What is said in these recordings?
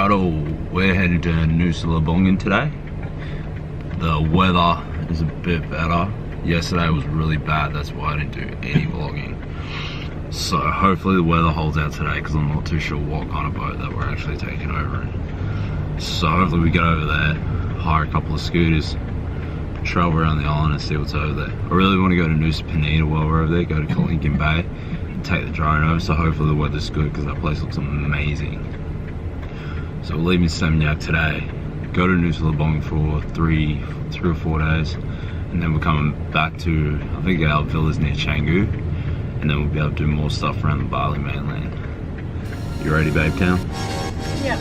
Alright, we're heading to Nusa Lembongan today. The weather is a bit better. Yesterday was really bad, that's why I didn't do any vlogging. So hopefully the weather holds out today, because I'm not too sure what kind of boat that we're actually taking over in. So hopefully we get over there, hire a couple of scooters, travel around the island and see what's over there. I really want to go to Nusa Penida while we're over there, go to Kalinkin Bay, and take the drone over, so hopefully the weather's good, because that place looks amazing. So we're leaving Seminyak today, go to Nusa Lembongan for three or 4 days, and then we're coming back to, I think our villa's near Canggu, and then we'll be able to do more stuff around the Bali mainland. You ready, Babe Town? Yeah.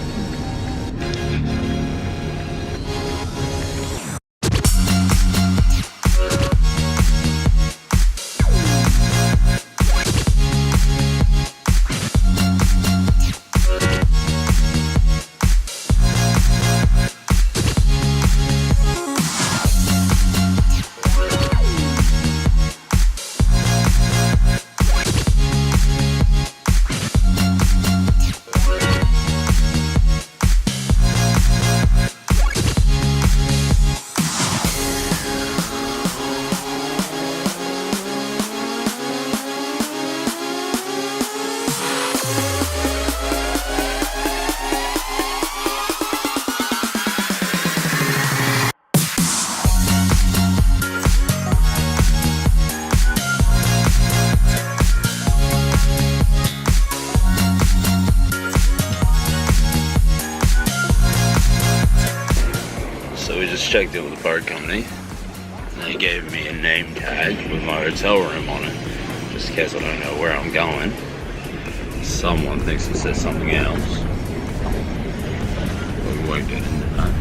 Checked in with the boat company, and they gave me a name tag with my hotel room on it, just in case I don't know where I'm going. Someone thinks it says something else, but we won't get into that.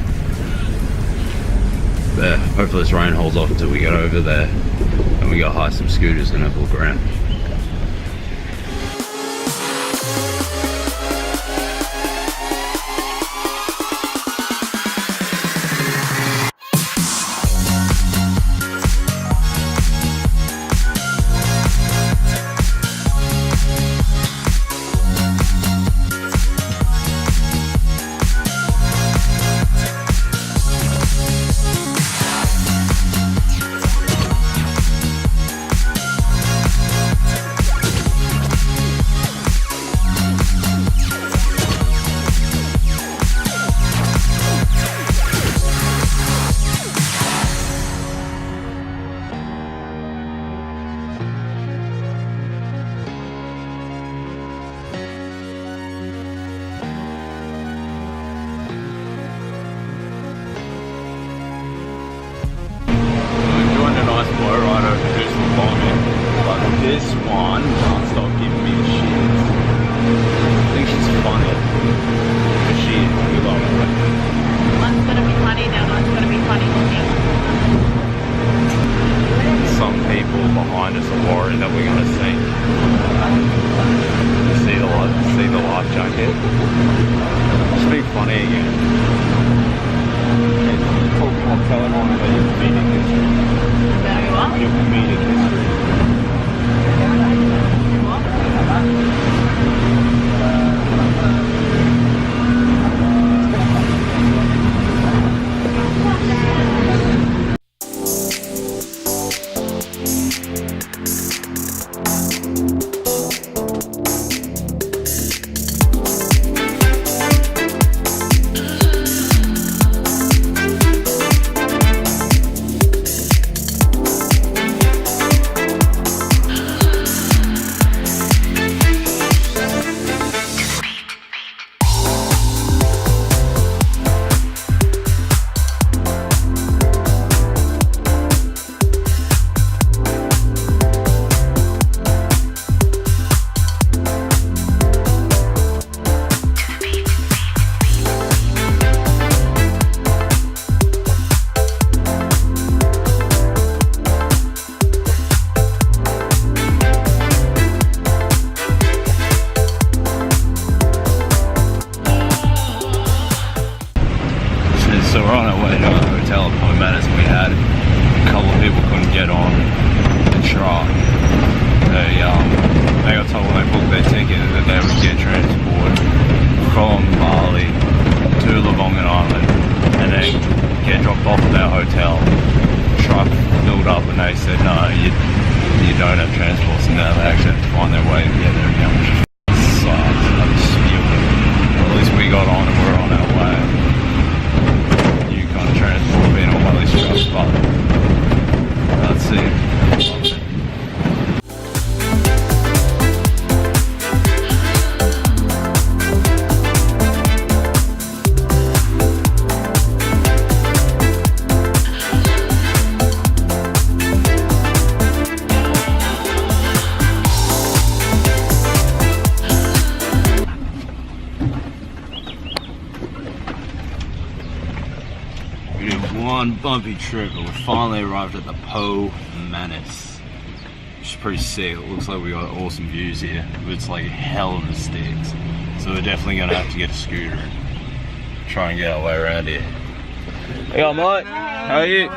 But hopefully this rain holds off until we get over there, and we go hire some scooters and have a look around. This one can't stop giving me the shit. I think she's funny. But she is, we love her. One's gonna be funny, the other one's gonna be funny looking. Some people behind us are worried that we're gonna sink. See the life jacket? It's being funny again. I'm telling on about your comedic history. Very well. Your comedic history. So we're on our way to a hotel at Poh Manis, and we had a couple of people couldn't get on the truck. They got told when they booked their ticket that they would get transport from Bali to Lembongan Island and then get dropped off at our hotel. Truck filled up and they said no, you don't have transport, so now they actually have to find their way to get there again, which sucks. I just feel it. At least we got on and we're on our way. New kind of transport being on one of these trucks, but that's it. One bumpy trip, but we finally arrived at the Poh Manis, which is pretty sick. It looks like we got awesome views here, but it's like hell in the sticks. So we're definitely gonna have to get a scooter and try and get our way around here. Hey, mate. How are you?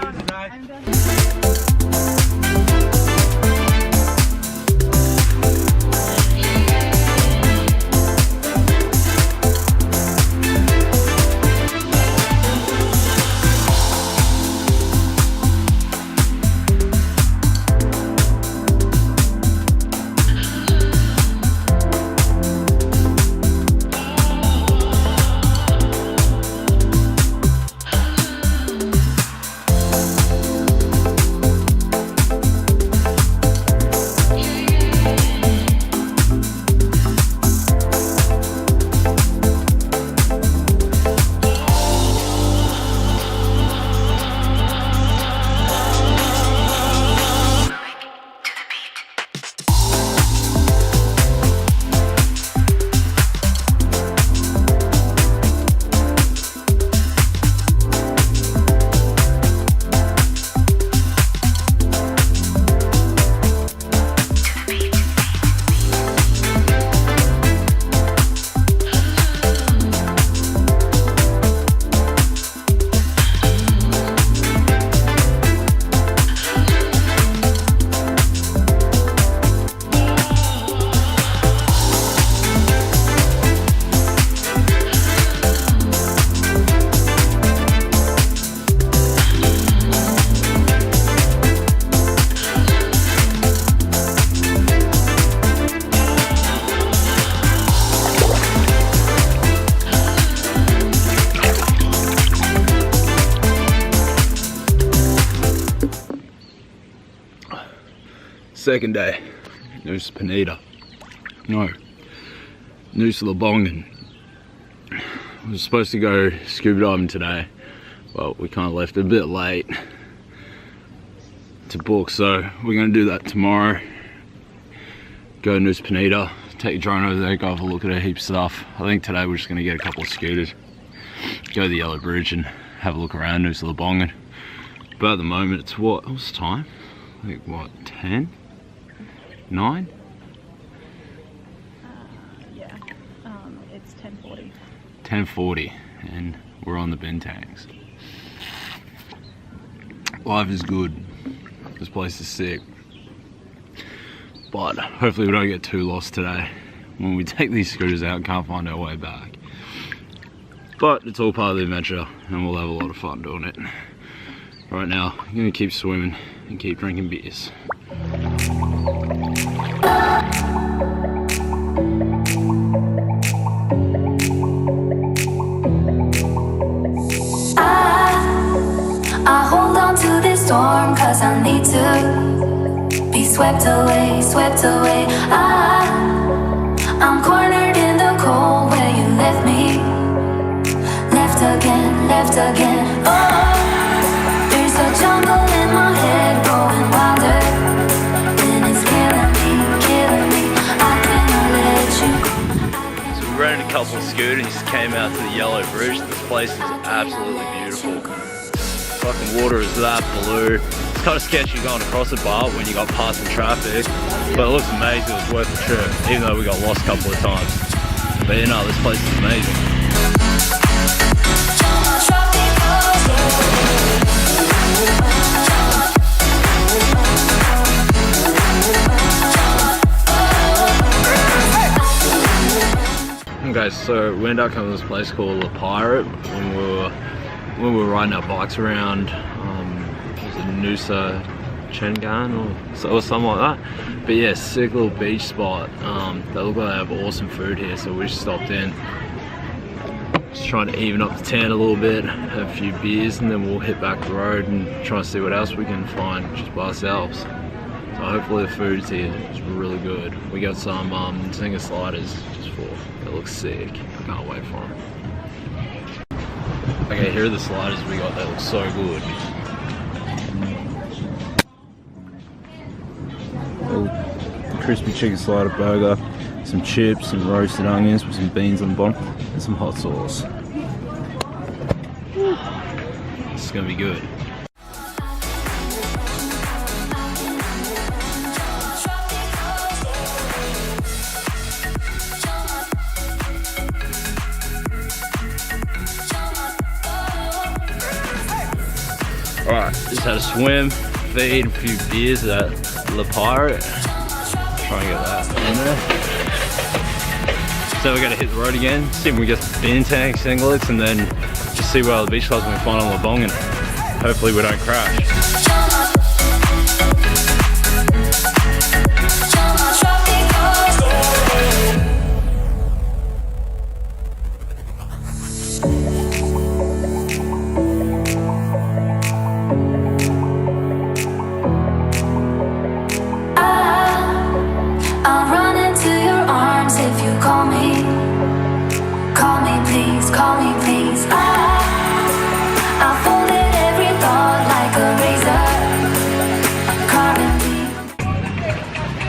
Second day, Nusa Lembongan. We were supposed to go scuba diving today, but we kind of left a bit late to book, so we're going to do that tomorrow. Go to Nusa, take your drone over there, go have a look at a heap of stuff. I think today we're just going to get a couple of scooters, go to the Yellow Bridge and have a look around Nusa Lembongan. But at the moment it's what's the time? I think what, 10? 9? Yeah, it's 10:40. 10:40, and we're on the Bentangs. Life is good. This place is sick. But hopefully we don't get too lost today. When we take these scooters out and can't find our way back. But it's all part of the adventure, and we'll have a lot of fun doing it. Right now, I'm gonna keep swimming and keep drinking beers. I hold on to this storm cause I need to be swept away, swept away. I'm cornered in the cold where you left me. Left again, left again. Oh, there's a jungle in my head growing wilder, and it's killing me. I cannot let you. So we rented a couple of scooters, came out to the Yellow Bridge. This place is absolutely beautiful. Fucking water is that blue. It's kind of sketchy going across the bar when you got passing traffic, but it looks amazing. It was worth the trip, even though we got lost a couple of times. But you know, this place is amazing. Okay, Okay, so we ended up coming to this place called The Pirate when we were riding our bikes around. Was it Nusa Lembongan or something like that? But yeah, sick little beach spot. They look like they have awesome food here, so we just stopped in. Just trying to even up the tan a little bit, have a few beers, and then we'll hit back the road and try and see what else we can find just by ourselves. So hopefully the food's here, it's really good. We got some Zinger sliders just for, that looks sick. I can't wait for them. Okay, here are the sliders we got, they look so good. Little crispy chicken slider burger, some chips, some roasted onions with some beans on the bottom, and some hot sauce. This is gonna be good. Alright, just had a swim, feed, a few beers at The Pirate. Try and get that in there. So we're gonna hit the road again, see if we get some bin tank singlets, and then just see what other beach clubs we can find on Lembongan. Hopefully we don't crash. I'll run into your arms if you call me. Call me please, call me please. I'll fold it every thought like a razor. Carving me.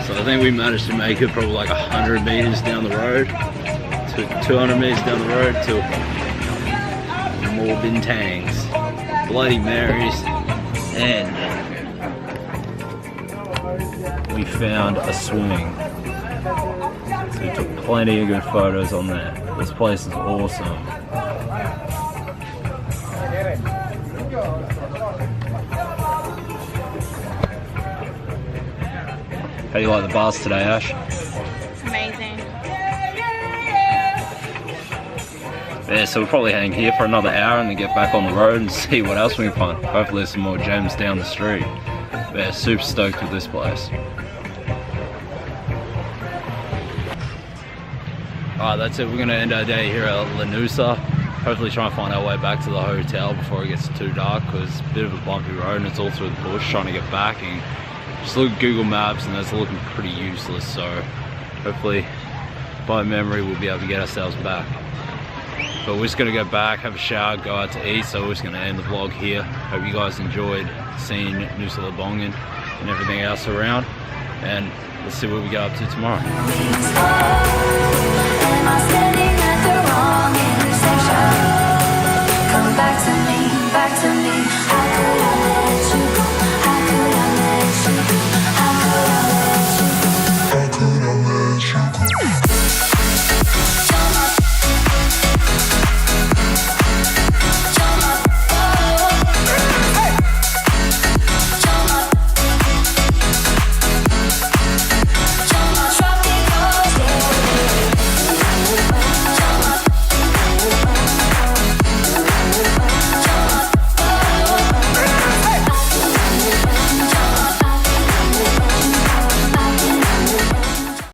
So I think we managed to make it probably like 100 meters down the road, to 200 meters down the road to more bintangs, Bloody Marys, and we found a swing. So we took plenty of good photos on there. This place is awesome. How do you like the bars today, Ash? It's amazing. Yeah, so we'll probably hang here for another hour and then get back on the road and see what else we can find. Hopefully there's some more gems down the street. But yeah, super stoked with this place. Alright, that's it. We're going to end our day here at Nusa. Hopefully try and find our way back to the hotel before it gets too dark, because it's a bit of a bumpy road and it's all through the bush trying to get back. And just look at Google Maps and that's looking pretty useless, so hopefully by memory we'll be able to get ourselves back. But we're just going to go back, have a shower, go out to eat, so we're just going to end the vlog here. Hope you guys enjoyed seeing Nusa Lembongan and everything else around, and let's see what we get up to tomorrow.